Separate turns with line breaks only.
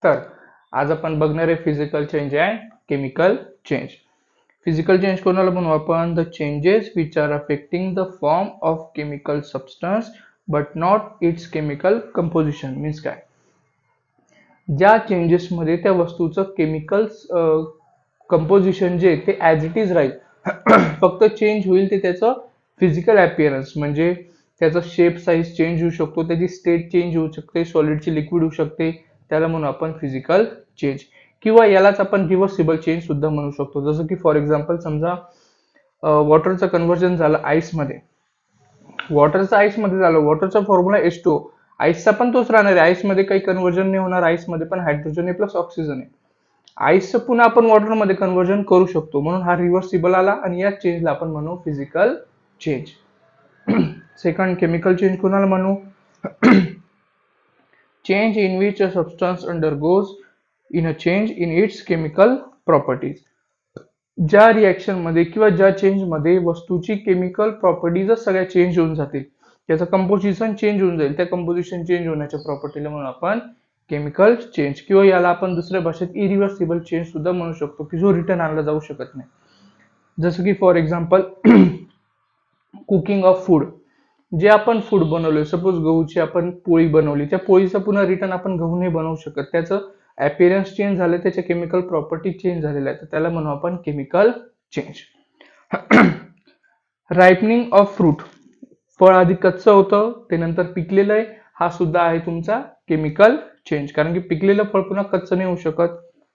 तर आज आपण बघणार आहे physical change and chemical change. Physical change कोणाला म्हणू आपण? The changes which are affecting the form of chemical substance but not it's chemical composition. Means काय? ज्या चेंजेस मध्ये त्या वस्तूचं केमिकल कंपोजिशन जे ते ॲज इट इज राहील, फक्त चेंज होईल ते त्याचं फिजिकल अपीअरन्स, म्हणजे त्याचा शेप साईज चेंज होऊ शकतो, त्याची स्टेट चेंज होऊ शकते, सॉलिडची लिक्विड होऊ शकते, त्याला म्हणू आपण फिजिकल चेंज. किंवा यालाच आपण रिव्हर्सिबल चेंज सुद्धा म्हणू शकतो. जसं की फॉर एक्झाम्पल समजा वॉटरचं कन्व्हर्जन झालं आईसमध्ये, वॉटरचं आईसमध्ये झालं, वॉटरचा फॉर्म्युला H2O, आईसचा पण तोच राहणार आहे. आईसमध्ये काही कन्व्हर्जन नाही होणार, आईसमध्ये पण हायड्रोजन आहे प्लस ऑक्सिजन आहे. आईसचं पुन्हा आपण वॉटरमध्ये कन्व्हर्जन करू शकतो, म्हणून हा रिव्हर्सिबल आला आणि या चेंजला आपण म्हणू physical change. Second, chemical change कोणाला म्हणू? Change in which a substance undergoes in a change in its chemical properties. ज्या रिॲक्शन मध्ये किंवा ज्या चेंज मध्ये वस्तूची केमिकल प्रॉपर्टीजच सगळ्या चेंज होऊन जातील, त्याचं कंपोजिशन चेंज होऊन जाईल, त्या कंपोजिशन चेंज होण्याच्या प्रॉपर्टीला म्हणून आपण केमिकल चेंज. किंवा याला आपण दुसऱ्या भाषेत इरिव्हर्सिबल चेंज सुद्धा म्हणू शकतो, की जो रिटर्न आणला जाऊ शकत नाही. जसं की for example cooking of food, जे आपण फूड बनवलोय, सपोज गहूची आपण पोळी बनवली, त्या पोळीचं पुन्हा रिटर्न आपण गहू नाही बनवू शकत, त्याचं अपीअरन्स चेंज झालं, त्याच्या केमिकल प्रॉपर्टी चेंज झालेल्या आहेत, तर त्याला म्हणू आपण chemical change. Ripening of fruit, फळ आधी कच्चं होतं ते नंतर पिकलेलं आहे, हा सुद्धा आहे तुमचा केमिकल चेंज. कारण की पिकलेलं फळ पुन्हा कच्चं नाही होऊ शकत,